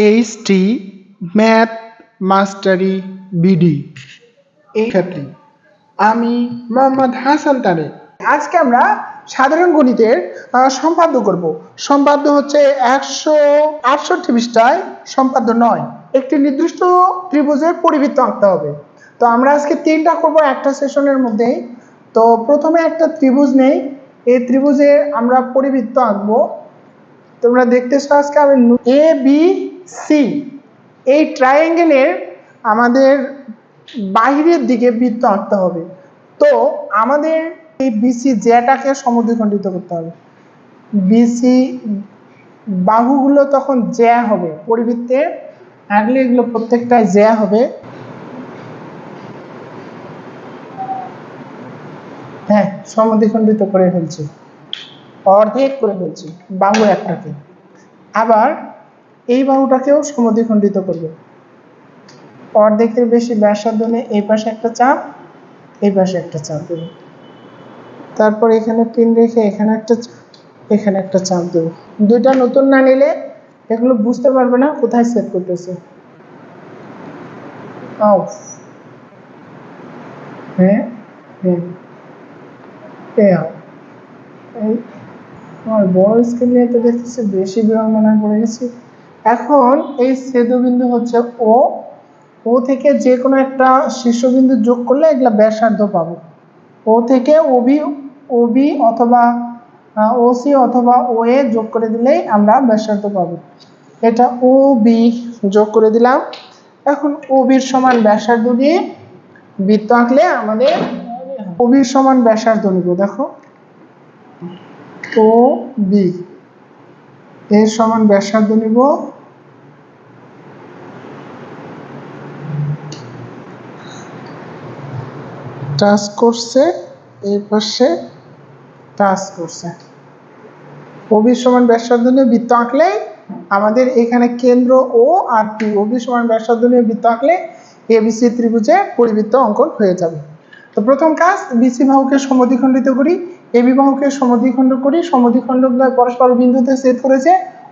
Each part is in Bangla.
এইচটি ম্যাথ মাস্টারি বিডি এই ক্ষেত্রে আমি মোহাম্মদ হাসান তারেক। আজকে আমরা সাধারণ গণিতের সম্পাদ্য করব। সম্পাদ্য হচ্ছে 168 পৃষ্ঠায় সম্পাদ্য 9। একটি নির্দিষ্ট ত্রিভুজের পরিবৃত্ত আঁকতে হবে। তো আমরা আজকে 3টা করব একটা সেশনের মধ্যেই। তো প্রথমে একটা ত্রিভুজ নেই, এই ত্রিভুজে আমরা পরিবৃত্ত আঁকবো। তোমরা দেখতেছো আজকে আমি এ বি সি এই ট্রায়াঙ্গেলের আমাদের বাহিরের দিকে বৃত্ত আঁকতে হবে। তো আমাদের এই বিসি জ্যাটাকে সমদ্বিখণ্ডিত করতে হবে। বিসি বাহুগুলো তখন জ্যা হবে, পরিবৃত্তে আঁকলে এগুলো প্রত্যেকটাই জ্যা হবে। হ্যাঁ, সমদ্বিখণ্ডিত করে ফেলছি, অর্ধেক করে ফেলছি বাহু একটাকে। আবার এই বাহুটাকেও সমদ্বিখণ্ডিত করব। অর্ধেকের বেশি ব্যাসার্ধ নিয়ে এই পাশে একটা চাপ, এই পাশে একটা চাপ দেব। তারপর এখানে পিন রেখে এখানে একটা চাপ দেব। দুইটা নতুন না নিলে এগুলো বুঝতে পারবে না কোথায় সেট করতেছে। হ্যাঁ আমার বড় স্কেল নিয়ে তো দেখতেছি বেশি বিড়ম্বনায় পড়ে গেছি। এখন এই ছেদবিন্দু হচ্ছে ও, ও থেকে যে কোনো একটা শীর্ষবিন্দু যোগ করলে এগুলা ব্যাসার্ধ পাবো। ও থেকে ওবি অথবা ওসি অথবা ও এ যোগ করে দিলেই আমরা ব্যাসার্ধ পাবো। এটা ও বি যোগ করে দিলাম। এখন ওবির সমান ব্যাসার্ধ দিয়ে বৃত্ত আঁকলে আমাদের ওবির সমান ব্যাসার্ধ নিব। দেখো ও বি এর সমান ব্যাসার্ধ নিব টাচ করছে, এই পাশে টাচ করছে। ওবি সমান ব্যাসার্ধ নিয়ে বৃত্ত আঁকলে আমাদের এখানে কেন্দ্র ও আর পি, ওবি সমান ব্যাসার্ধ নিয়ে বৃত্ত আঁকলে এবিসি ত্রিভুজে পরিবৃত্ত অঙ্কন হয়ে যাবে। তো প্রথম কাজ, বিসি বাহুকে সমদ্বিখণ্ডিত করি, এবি বাহুকে সমদ্বিখণ্ড করি, সমদ্বিখণ্ডক দ্বয় পরস্পর বিন্দুতে ছেদ করেছে,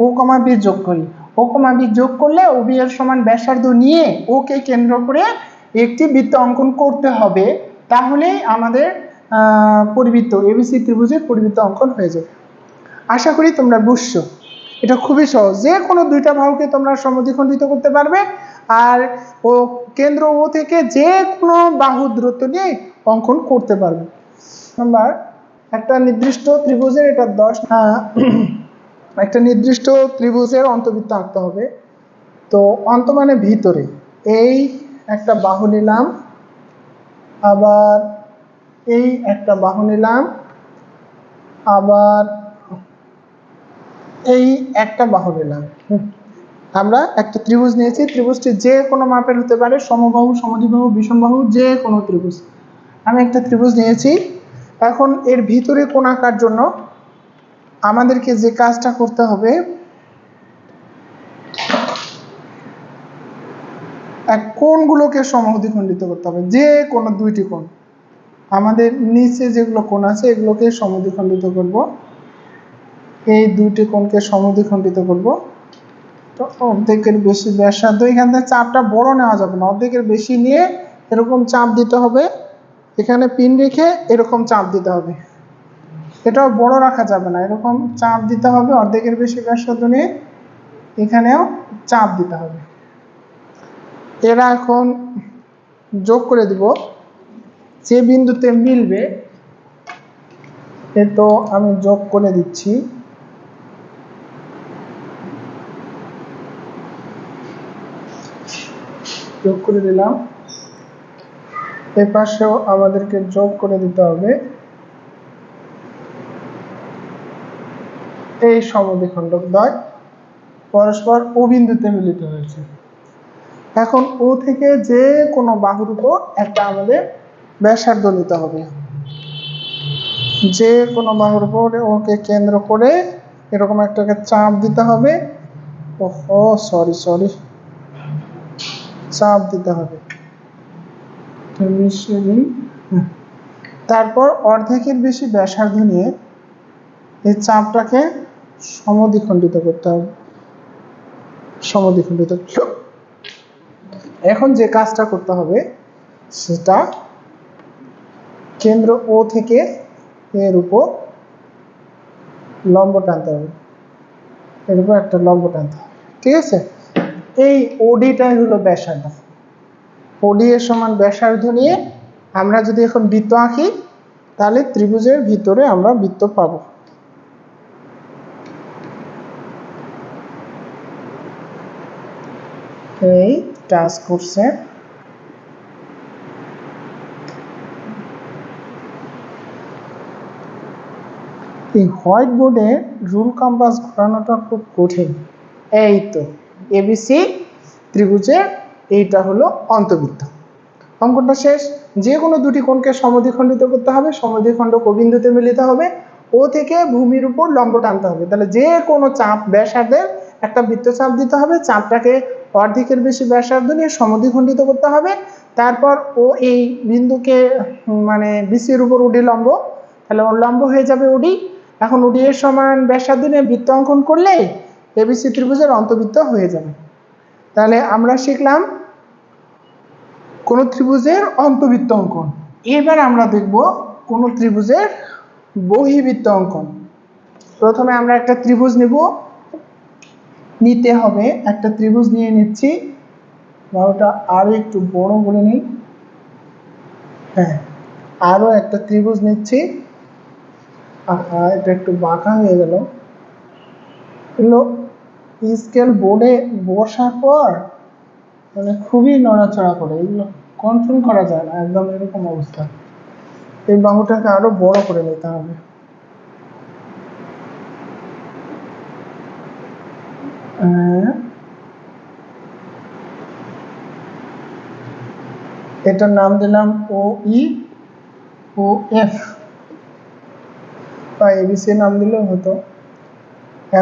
ও কমা বি যোগ করি। ও কমা বি যোগ করলে ওবি এর সমান ব্যাসার্ধ নিয়ে ওকে কেন্দ্র করে একটি বৃত্ত অঙ্কন করতে হবে, তাহলেই আমাদের পরিবৃত্ত এবিসি ত্রিভুজের পরিবৃত্ত অঙ্কন হয়ে যাবে। আশা করি তোমরা বুঝছো। এটা খুবই সহজ, যে কোনো দুইটা বাহুকে তোমরা সমদ্বিখণ্ডিত করতে পারবে আর ও কেন্দ্র ও থেকে যে কোনো বাহু দূরত্ব নিয়ে অঙ্কন করতে পারবে। নাম্বার, একটা নির্দিষ্ট ত্রিভুজের এটা 10 একটা নির্দিষ্ট ত্রিভুজের অন্তবৃত্ত আঁকতে হবে। তো অন্ত মানে ভিতরে, এই একটা বাহু নিলাম, আবার এই একটা বাহু নিলাম, আবার এই একটা বাহু নিলাম। আমরা একটা ত্রিভুজ নিয়েছি, ত্রিভুজটি যে কোনো মাপের হতে পারে, সমবাহু, সমদ্বিবাহু, বিষমবাহু, যে কোনো ত্রিভুজ। আমি একটা ত্রিভুজ নিয়েছি। এখন এর ভিতরে কোণ আঁকার জন্য আমাদেরকে যে কাজটা করতে হবে, কোণগুলোকে সমদ্বিখণ্ডিত করতে হবে, যে কোনো দুইটি কোণ। আমাদের নিচে যেগুলো কোণ আছে এগুলোকে সমদ্বিখণ্ডিত করব, এই দুইটি কোণকে সমদ্বিখণ্ডিত করব। তো অর্ধেকের বেশি ব্যাসার্ধ, এখান থেকে চাপটা বড় নেওয়া যাবে না, অর্ধেকের বেশি নিয়ে এরকম চাপ দিতে হবে, এখানে পিন রেখে এরকম চাপ দিতে হবে। এটাও বড় রাখা যাবে না, এরকম চাপ দিতে হবে, অর্ধেকের বেশি ব্যাসার্ধ নিয়ে এখানেও চাপ দিতে হবে। এরা এখন যোগ করে দিব, যে বিন্দুতে মিলবে এ তো আমি যোগ করে দিচ্ছি। যোগ করে দিলাম, এ পাশেও আমাদেরকে যোগ করে দিতে হবে। এই সমদ্বিখণ্ডক দ্বয় পরস্পর ও বিন্দুতে মিলিত হয়েছে। এখন ও থেকে যে কোনো বাহুর উপর একটা আমাদের ব্যাসার্ধ নিতে হবে, যে কোনো বাহুর উপর ওকে কেন্দ্র করে এরকম একটাকে চাপ দিতে হবে। চাপ দিতে হবে। তারপর অর্ধেকের বেশি ব্যাসার্ধ নিয়ে এই চাপটাকে সমদ্বিখণ্ডিত করতে হবে। সমদ্বিখণ্ডিত। এখন যে কাজটা করতে হবে সেটা কেন্দ্র ও থেকে এর উপর লম্ব টানতে হবে, এর উপর একটা লম্ব টানতে হবে, ঠিক আছে। এই ওডিটাই হলো ব্যাসার্ধ। ওডি এর সমান ব্যাসার্ধ নিয়ে আমরা যদি এখন বৃত্ত আঁকি তাহলে ত্রিভুজের ভিতরে আমরা বৃত্ত পাবো। এই টাচ করছে, এই হোয়াইট বোর্ডে রুল কম্পাস ঘোরানোটা খুব কঠিন। এই তো এবিসি ত্রিভুজের এইটা হলো অন্তবৃত্ত। অঙ্কনটা শেষ। যে কোনো দুটি কোণকে সমদ্বিখণ্ডিত করতে হবে, সমদ্বিখণ্ডক ও বিন্দুতে মিলিত হবে, ও থেকে ভূমির উপর লম্ব টানতে হবে। তাহলে যে কোনো চাপ ব্যাসার্ধের একটা বৃত্তচাপ দিতে হবে, চাপটাকে অর্ধেকের বেশি ব্যাসার্ধ নিয়ে সমদ্বিখণ্ডিত করতে হবে। তারপর ও এই বিন্দুকে মানে বিসির উপর ওডি লম্ব, তাহলে ওর লম্ব হয়ে যাবে ওডি। এখন ওডি এর সমান ব্যাসার্ধ নিয়ে বৃত্ত অঙ্কন করলে এবিসি ত্রিভুজের অন্তবৃত্ত হয়ে যাবে। তাহলে আমরা শিখলাম কোন ত্রিভুজের অন্তবৃত্ত অঙ্কন। এবার আমরা দেখব কোন ত্রিভুজের বহির্বৃত্ত অঙ্কন। প্রথমে আমরা একটা ত্রিভুজ নিতে হবে, একটা ত্রিভুজ নিয়ে নিচ্ছি, ওটা আরো একটু বড় করে নিই। হ্যাঁ, আরো একটা ত্রিভুজ নিচ্ছি। এটা একটু বাঁকা হয়ে গেল। এগুলো স্কেল বোর্ডে বসার পর মানে খুবই নড়াচড়া করে, এগুলো কন্ট্রোল করা যায় না, একদম এরকম অবস্থা। এই বাহুটাকে আরো বড় করে নিতে হবে। এটার নাম দিলাম ও ই ও এফ, বা এবিসি নাম দিলেও হতো।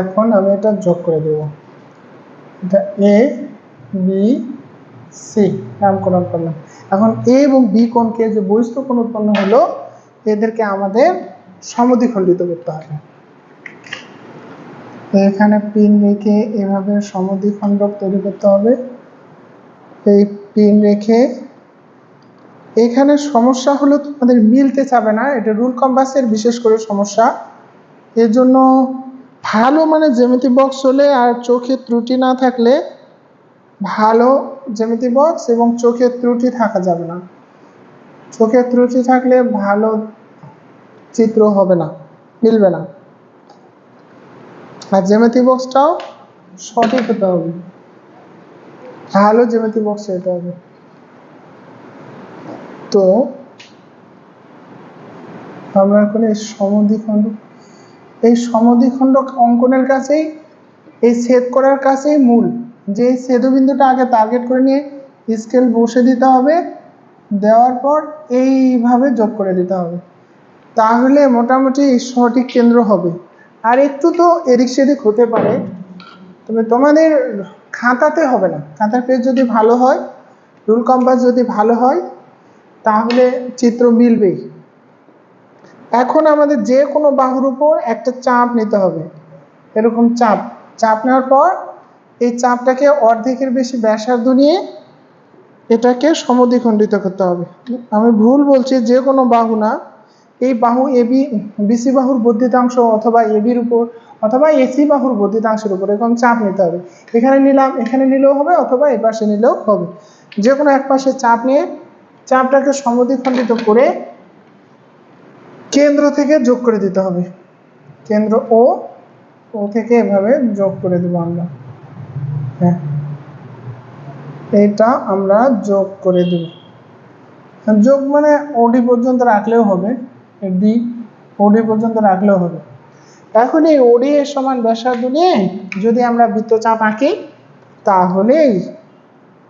এখন আমি এটা যোগ করে দেব, এটা এ বি সি নামকরণ করলাম। এখন এ এবং বি কোণকে যে বহিস্থ কোণ উৎপন্ন হলো এদেরকে আমাদের সমদ্বিখণ্ডিত করতে হবে। এখানে পিন রেখে এভাবে সমদ্বিখণ্ডক তৈরি করতে হবে। এই পিন রেখে এখানে সমস্যা হলো তোমাদের মিলতে চাবে না, এটা রুল কম্পাসের বিশেষ করে সমস্যা। এর জন্য ভালো মানে জ্যামিতি বক্স হলে আর চোখের ত্রুটি না থাকলে, ভালো জ্যামিতি বক্স এবং চোখের ত্রুটি থাকা যাবে না। চোখের ত্রুটি থাকলে ভালো চিত্র হবে না, মিলবে না। আর জ্যামিতি বক্সটাও সঠিক হতে হবে, ভালো জ্যামিতি বক্স হতে হবে। তো আমরা এখন এই সমদ্বিখণ্ডক অঙ্কনের কাছেই, এই ছেদ করার কাছেই মূল, যে ছেদবিন্দুটা আগে টার্গেট করে নিয়ে স্কেল বসে দিতে হবে, দেওয়ার পর এইভাবে যোগ করে দিতে হবে, তাহলে মোটামুটি সঠিক কেন্দ্র হবে। আর একটু তো এদিক সেদিক হতে পারে, তবে তোমাদের খাতাতে হবে না। খাতার পেজ যদি ভালো হয়, রুল কম্পাস যদি ভালো হয়, তাহলে চিত্র মিলবেই। এখন আমাদের যে কোনো বাহুর উপর একটা চাপ নিতে হবে, এরকম চাপ নেওয়ার পর এই চাপটাকে অর্ধেকের বেশি ব্যাসার্ধ নিয়ে এটাকে সমদ্বিখণ্ডিত করতে হবে। আমি ভুল বলছি, যে কোনো বাহু না, এই বাহু এবি বিসি বাহুর বর্ধিতাংশ অথবা এবির উপর অথবা এসি বাহুর বর্ধিতাংশের উপর এরকম চাপ নিতে হবে। এখানে নিলাম, এখানে নিলেও হবে, অথবা এই পাশে নিলেও হবে। যে কোনো এক পাশে চাপ নিয়ে চাপটাকে সমদ্বিখণ্ডিত করে কেন্দ্র থেকে যোগ করে দিতে হবে। কেন্দ্র ও থেকে এভাবে যোগ করে দেবো আমরা। হ্যাঁ, এটা আমরা যোগ করে দেব। যোগ মানে ওডি পর্যন্ত রাখলেও হবে, ডি ওডি পর্যন্ত রাখলেও হবে। এখন এই ওডি এর সমান ব্যাসার্ধ নিয়ে যদি আমরা বৃত্তচাপ আঁকি তাহলেই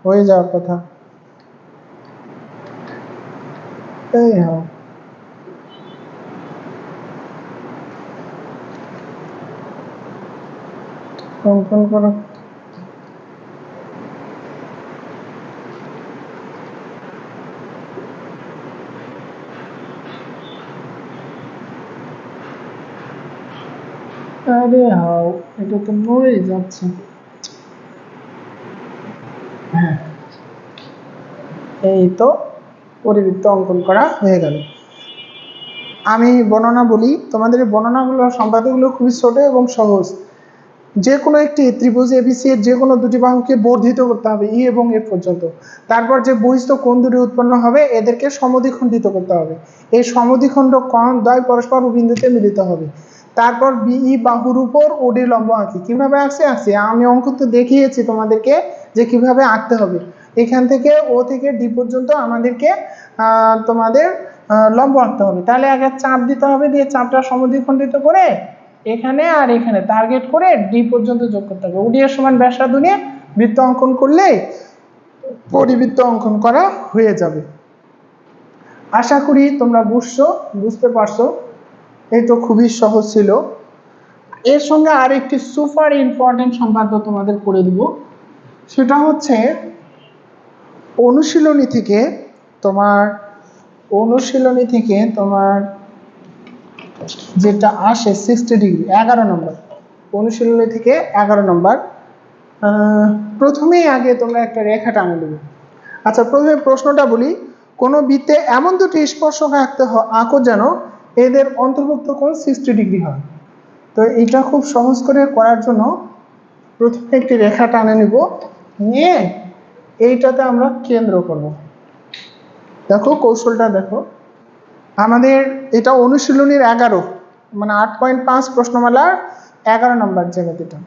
হয়ে যাওয়ার কথা। এই হয় অঙ্কন করো। আরে হাও, এটা তো নড়ে যাচ্ছে। হ্যাঁ, এই তো পরিবৃত্ত অঙ্কন করা হয়ে গেল। আমি বর্ণনা বলি, তোমাদের এই বর্ণনাগুলো সম্পাদকগুলো খুবই ছোট এবং সহজ। যে কোনো একটি ত্রিভুজ এবিসি এর যে কোনো দুটি বাহুকে বর্ধিত করতে হবে ই এবং এফ পর্যন্ত। তারপর যে বহিস্থ কোণ দুটি উৎপন্ন হবে এদেরকে সমদ্বিখণ্ডিত করতে হবে। এই সমদ্বিখণ্ড কোণ দ্বয় পরস্পর বিন্দুতে মিলিত হবে। তারপর বিই বাহুর উপর ওডি লম্ব আঁকি। কিভাবে আঁকছি আমি অঙ্ক তো দেখিয়েছি তোমাদেরকে যে কিভাবে আঁকতে হবে। এখান থেকে ও থেকে ডি পর্যন্ত আমাদেরকে তোমাদের লম্ব আঁকতে হবে। তাহলে আগে চাপ দিতে হবে, দিয়ে চাপটা সমদ্বিখণ্ডিত করে এখানে আর এখানে টার্গেট করে ডি পর্যন্ত যোগ করতে হবে। ওডি এর সমান ব্যাসার্ধ নিয়ে বৃত্ত অঙ্কন করলে পরিবৃত্ত অঙ্কন করা হয়ে যাবে। আশা করি তোমরা বুঝতে পারছো। এই তো খুবই সহজ ছিল। এর সঙ্গে আর একটি সুপার ইম্পর্টেন্ট সম্পাদ্য তোমাদের করে দিব, সেটা হচ্ছে অনুশীলনী থেকে তোমার যেটা আসে 60 ডিগ্রি 11 নম্বর, অনুশীলনী থেকে 11 নম্বর। প্রথমেই আগে তোমরা একটা রেখা টানে দেবে। আচ্ছা, প্রথমে প্রশ্নটা বলি, কোন বৃত্তে এমন দুটি স্পর্শক আঁকো যেন এদের অন্তর্ভুক্ত কোণ 60 ডিগ্রি হয়। তো এটা খুব সহজ করে করার জন্য প্রথমে একটি রেখা টানে নিব, নিয়ে এইটাতে আমরা কেন্দ্র করব। দেখো কৌশলটা দেখো, আমাদের এটা অনুশীলনীর 11 মানে 8.5 প্রশ্নমালার 11 নম্বর জ্যামিতিটা।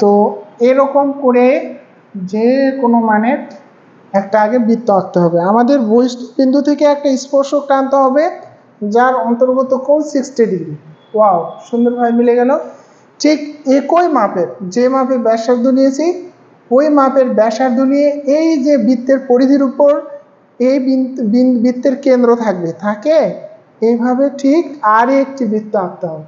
তো এরকম করে যে কোনো মানের একটা আগে বৃত্ত আঁকতে হবে। আমাদের বহিস্থ বিন্দু থেকে একটা স্পর্শক টানতে হবে যার অন্তর্গত কোণ 60 ডিগ্রি। ওয়াও, সুন্দরভাবে মিলে গেল। ঠিক একই মাপের, যে মাপের ব্যাসার্ধ নিয়েছি ওই মাপের ব্যাসার্ধ নিয়ে এই যে বৃত্তের পরিধির উপর এই বৃত্তের কেন্দ্র থাকে এইভাবে ঠিক আর একটি বৃত্ত আঁকতে হবে।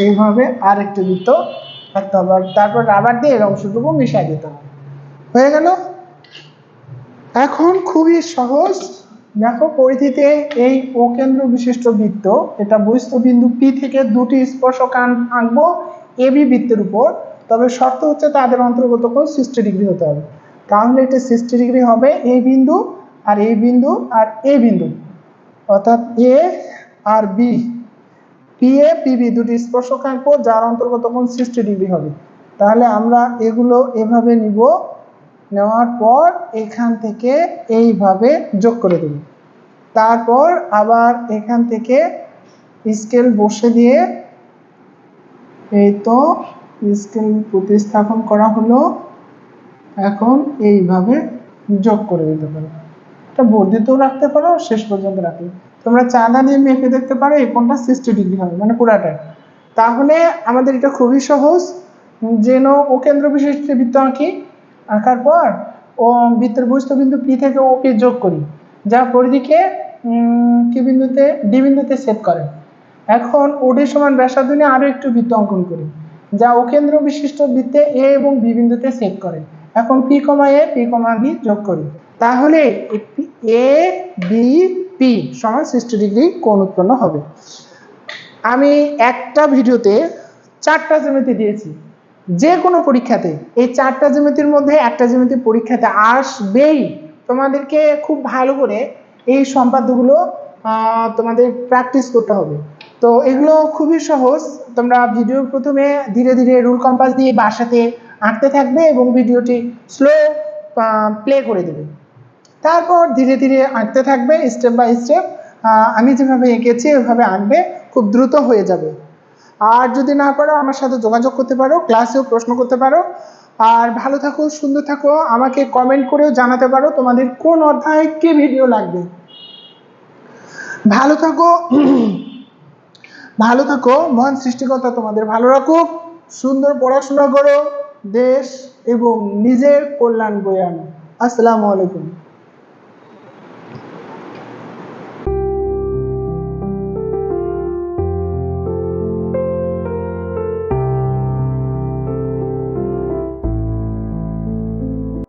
এইভাবে আর একটি বৃত্ত আঁকতে হবে, তারপর রাবার দিয়ে এই অংশটুকু মিশিয়ে দিতে হবে। হয়ে গেল। এখন খুবই সহজ, দেখো পরিধিতে এই ও কেন্দ্র বিশিষ্ট বৃত্ত, এটা বহিস্থ বিন্দু পি থেকে দুটি স্পর্শক আঁকবো এবি বৃত্তের উপর। তবে শর্ত হচ্ছে তাদের অন্তর্গত কোণ 60 ডিগ্রি হতে হবে। তাহলে এটা 60 ডিগ্রি হবে এই বিন্দু আর এই বিন্দু আর এই বিন্দু, অর্থাৎ এ আর বি, পি এ পিবি দুটি স্পর্শক আঁকবো যার অন্তর্গত কোণ 60 ডিগ্রি হবে। তাহলে আমরা এগুলো এভাবে নিব, নেওয়ার পর এখান থেকে এইভাবে যোগ করে দেব। তারপর আবার এখান থেকে স্কেল বসে দিয়ে এই তো স্কেল প্রতিস্থাপন করা হলো। এখন এইভাবে যোগ করে দিতে পারো, এটা বর্ধিতও রাখতে পারো, শেষ পর্যন্ত রাখলে তোমরা চাঁদা দিয়ে মেপে দেখতে পারো এই কোণটা 60 ডিগ্রি হবে মানে পুরাটা। তাহলে আমাদের এটা খুবই সহজ। যেন ও কেন্দ্র বিশিষ্ট বৃত্ত আঁকার পর ও বৃত্তের বহিস্থ বিন্দু পি থেকে ওকে যোগ করি, যা পরিধিকে কি বিন্দুতে ডি বিন্দুতে ছেদ করে। এখন ওডি সমান ব্যাসার্ধ নিয়ে আরো একটু বৃত্ত অঙ্কন করি যা ও কেন্দ্র বিশিষ্ট বৃত্তে এ এবং বি বিন্দুতে ছেদ করে। এখন P comma A P comma B যোগ করি, তাহলে এ বি পি সমান 60 ডিগ্রি কোণ উৎপন্ন হবে। আমি একটা ভিডিওতে 4টা জ্যামিতি দিয়েছি, যে কোনো পরীক্ষাতে এই 4টা জ্যামিতির মধ্যে একটা জ্যামিতি পরীক্ষাতে আসবেই। তোমাদেরকে খুব ভালো করে এই সম্পাদ্যগুলো তোমাদের প্র্যাকটিস করতে হবে। তো এগুলো খুবই সহজ, তোমরা ভিডিও প্রথমে ধীরে ধীরে রুল কম্পাস দিয়ে বাসাতে আঁকতে থাকবে এবং ভিডিওটি স্লো প্লে করে দেবে। তারপর ধীরে ধীরে আঁকতে থাকবে স্টেপ বাই স্টেপ। আমি যেভাবে এঁকেছি ওইভাবে আঁকবে, খুব দ্রুত হয়ে যাবে। আর যদি না পারো আমার সাথে যোগাযোগ করতে পারো, ক্লাসেও প্রশ্ন করতে পারো। আর ভালো থাকো, সুন্দর থাকো, আমাকে কমেন্ট করেও জানাতে পারো তোমাদের কোন অধ্যায়ে কি ভিডিও লাগবে। ভালো থাকো, মহান সৃষ্টিকর্তা তোমাদের ভালো রাখুক। সুন্দর পড়াশোনা করো, দেশ এবং নিজের কল্যাণ বয়ে আনো। আসসালামু আলাইকুম।